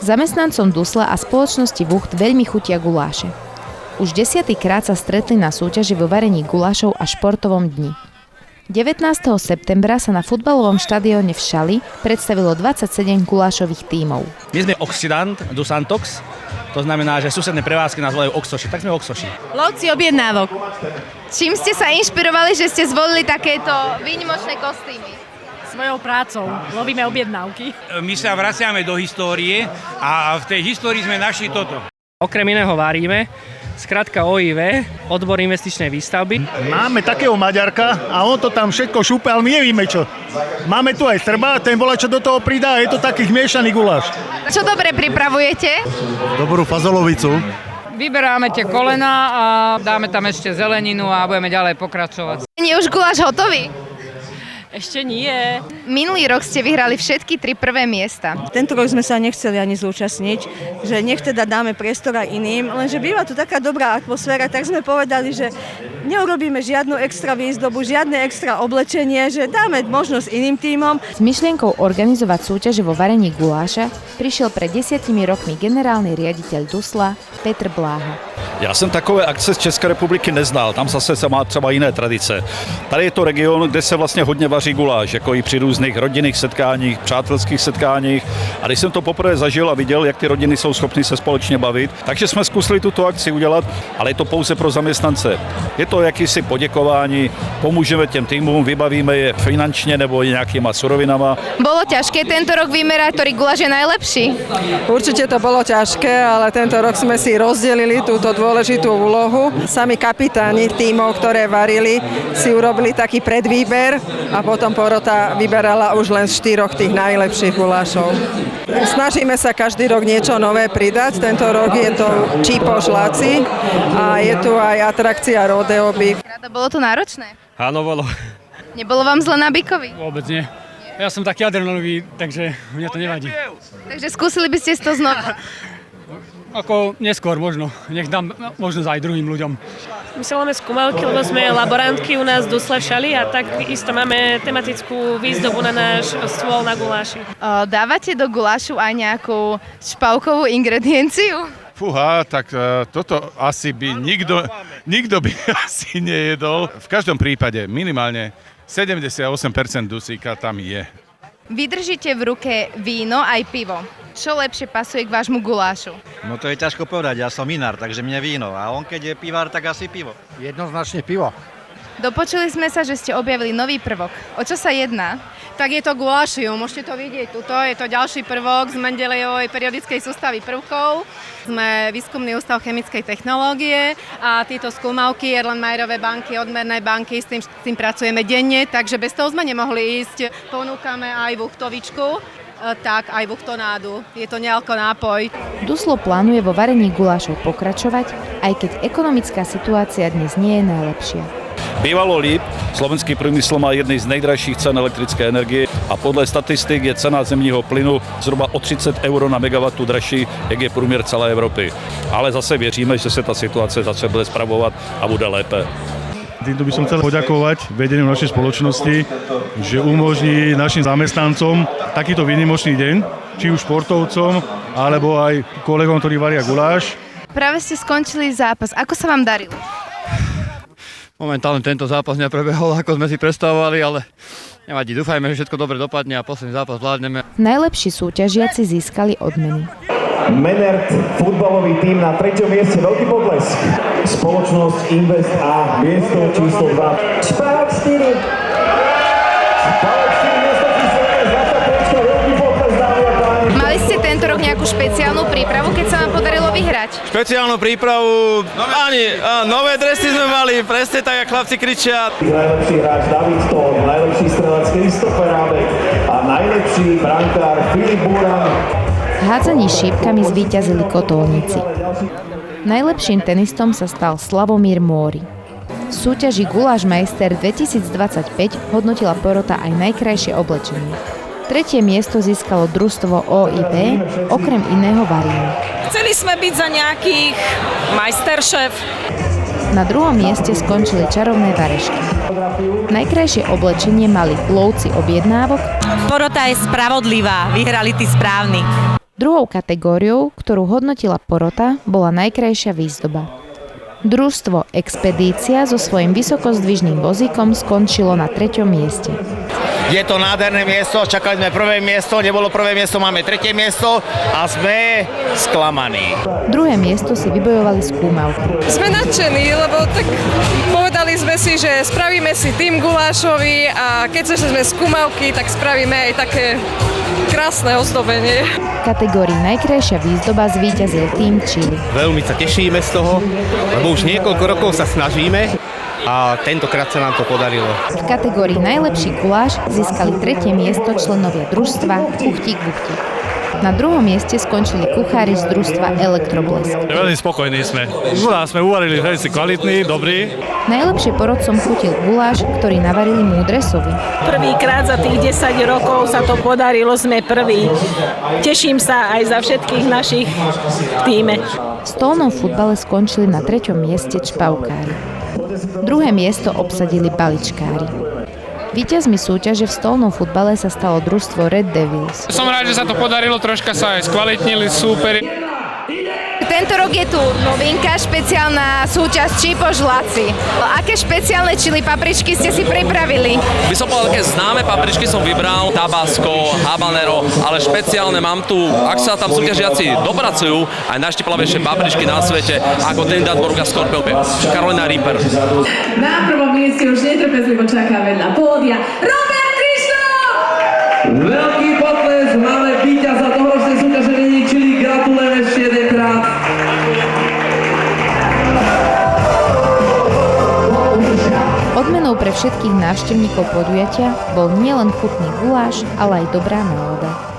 Zamestnancom Dusla a spoločnosti Vucht veľmi chutia guláše. Už 10. krát sa stretli na súťaži vo varení gulášov a športovom dni. 19. septembra sa na futbalovom štadióne v Šali predstavilo 27 gulášových tímov. My sme Occident du Santox, to znamená, že susedné prevádzky nás volajú Oxoši, tak sme Oxoši. Lovci objednávok. Čím ste sa inšpirovali, že ste zvolili takéto výnimočné kostýmy? Svojou prácou. Lovíme objednávky. My sa vraciame do histórie a v tej histórii sme našli toto. Okrem iného varíme, skrátka OIV, odbor investičnej výstavby. Máme takého Maďarka a on to tam všetko šúpe, ale my nevieme čo. Máme tu aj Srba, ten volá, čo do toho pridá, je to taký zmiešaný guláš. Čo dobre pripravujete? Dobrú fazolovicu. Vyberáme tie kolena a dáme tam ešte zeleninu a budeme ďalej pokračovať. Nie je už guláš hotový? Ešte nie. Minulý rok ste vyhrali všetky 3 prvé miesta. Tento rok sme sa nechceli ani zúčastniť, že nech teda dáme priestor aj iným, lenže býva tu taká dobrá atmosféra, tak sme povedali, že neurobíme žiadnu extra výzdobu, žiadne extra oblečenie, že dáme možnosť iným tímom. S myšlienkou organizovať súťaže vo varení guláša prišiel pred 10 rokmi generálny riaditeľ Dusla Petr Bláha. Já jsem takové akce z České republiky neznal, tam zase se má třeba jiné tradice. Tady je to region, kde se vlastně hodně vaří guláš, jako i při různých rodinných setkáních, přátelských setkáních. A když jsem to poprvé zažil a viděl, jak ty rodiny jsou schopny se společně bavit, takže jsme zkusili tuto akci udělat, ale je to pouze pro zaměstnance. Je to jakýsi poděkování, pomůžeme těm týmům, vybavíme je finančně nebo nějakýma surovinama. Bolo ťažké tento rok vymerať, ktorý guláš je najlepší? Určite to bolo ťažké, ale tento rok sme si rozdelili túto dôležitú úlohu. Sami kapitáni tímov, ktoré varili, si urobili taký predvýber a potom porota vyberala už len z 4 tých najlepších gulášov. Snažíme sa každý rok niečo nové pridať. Tento rok je to Čípoš Laci a je tu aj atrakcia Rodeo Big. Bolo to náročné? Áno, bolo. Nebolo vám zle na Bikovi? Vôbec nie. Ja som taký adrenalinový, takže mňa to nevadí. Takže skúsili by ste si to znova? Ako neskôr možno. Nech dám možnosť aj druhým ľuďom. My sa voláme skúmalky, lebo sme laborantky u nás v Dusle v Šali a tak isto máme tematickú výzdobu na náš stôl na guláši. Dávate do gulášu aj nejakú špavkovú ingredienciu? Fúha, tak toto asi by nikto by asi nejedol. V každom prípade minimálne 78% dusíka tam je. Vydržíte v ruke víno aj pivo. Čo lepšie pasuje k vášmu gulášu? No to je ťažko povedať, ja som vinár, takže mne víno. A on keď je pivár, tak asi pivo. Jednoznačne pivo. Dopočuli sme sa, že ste objavili nový prvok. O čo sa jedná? Tak je to gulášium, môžete to vidieť. Tuto je to ďalší prvok z Mendelejovej periodickej sústavy prvkov. Sme výskumný ústav chemickej technológie a tieto skúmavky, Erlenmeyerové banky, odmerné banky, s tým pracujeme denne, takže bez toho sme nemohli ísť. Ponúkame aj vuchtovičku, tak aj vuchtonádu. Je to nealko nápoj. Duslo plánuje vo varení gulášov pokračovať, aj keď ekonomická situácia dnes nie je najlepšia. Bývalo líp, slovenský průmysl má jedny z nejdražších cen elektrické energie a podle statistik je cena zemního plynu zhruba o 30 € na megawattu dražší, jak je průměr celé Evropy. Ale zase věříme, že se ta situace zase bude spravovat a bude lépe. Týmto by som chcel poďakovať vedeniu našej spoločnosti, že umožní našim zamestnancom takýto výnimočný deň, či už športovcom, alebo aj kolegom, ktorí varia guláš. Práve ste skončili zápas. Ako sa vám darilo? Momentálne tento zápas neprebehol, ako sme si predstavovali, ale nevadí. Dúfajme, že všetko dobre dopadne a posledný zápas vládneme. Najlepší súťažiaci získali odmeny. Menert, futbalový tím na 3. mieste, veľký potlesk. Spoločnosť Invest A, miesto číslo 2. Špák 4. Špák 4, miesto číslo 2, zlatá prečka, veľký potlesk, dámy a páni. Mali ste tento rok nejakú špeciálnu prípravu, keď sa vám podarilo vyhrať? Špeciálnu prípravu? Nové dresy sme mali, presne tak, ako chlapci kričia. Najlepší hráč David Stol, najlepší strelec Kristofer Rábek a najlepší brankár Filip Búran. V hádzaní šípkami zvíťazili kotolníci. Najlepším tenistom sa stal Slavomír Móri. V súťaži Guláš Majster 2025 hodnotila porota aj najkrajšie oblečenie. 3. miesto získalo družstvo OIB, okrem iného varíme. Chceli sme byť za nejakých majsteršéf. Na 2. mieste skončili čarovné varešky. Najkrajšie oblečenie mali lovci objednávok. Porota je spravodlivá, vyhrali tí správni. Druhou kategóriou, ktorú hodnotila porota, bola najkrajšia výzdoba. Družstvo Expedícia so svojím vysokozdvižným vozíkom skončilo na 3. mieste. Je to nádherné miesto, čakali sme prvé miesto, nebolo prvé miesto, máme 3. miesto a sme sklamaní. Druhé miesto si vybojovali skúmavky. Sme nadšení, lebo tak povedali sme si, že spravíme si tým gulášovi a keď sme skúmavky, tak spravíme aj také krásne ozdobenie. V kategórii najkrajšia výzdoba zvíťazil tým Chili. Veľmi sa tešíme z toho, lebo už niekoľko rokov sa snažíme a tentokrát sa nám to podarilo. V kategórii najlepší guláš získali 3. miesto členovia družstva Kuchtík Buchtík. Na 2. mieste skončili kuchári z družstva Elektroblesk. Veľmi spokojní sme. Guláš sme uvarili veľmi kvalitný, dobrý. Najlepšie porodcom chutil guláš, ktorý navarili Múdresovi. Prvýkrát za tých 10 rokov sa to podarilo, sme prví. Teším sa aj za všetkých našich v tíme. V stolnom futbale skončili na 3. mieste čpavkári. 2. miesto obsadili baličkári. Víťazmi súťaže v stolnom futbale sa stalo družstvo Red Devils. Som rád, že sa to podarilo, troška sa aj skvalitnili súperi. Tento rok je tu novinka, špeciálna súťaž Čipožláci. Aké špeciálne čili papričky ste si pripravili? By som povedal, také známe papričky som vybral, tabasco, habanero, ale špeciálne mám tu, ak sa tam súťažiaci dopracujú, aj najštiplavejšie papričky na svete, ako Trinidad Borga Scorpio, Carolina Reaper. Na prvom mieste už netrpezlivo čaká vedľa pódia Robert Krištof! Veľký potles, máme víťaza tohoročnej súťaže Není Chili, gratulujem ešte jedenkrát. Odmenou pre všetkých návštevníkov podujatia bol nielen chutný guláš, ale aj dobrá nálada.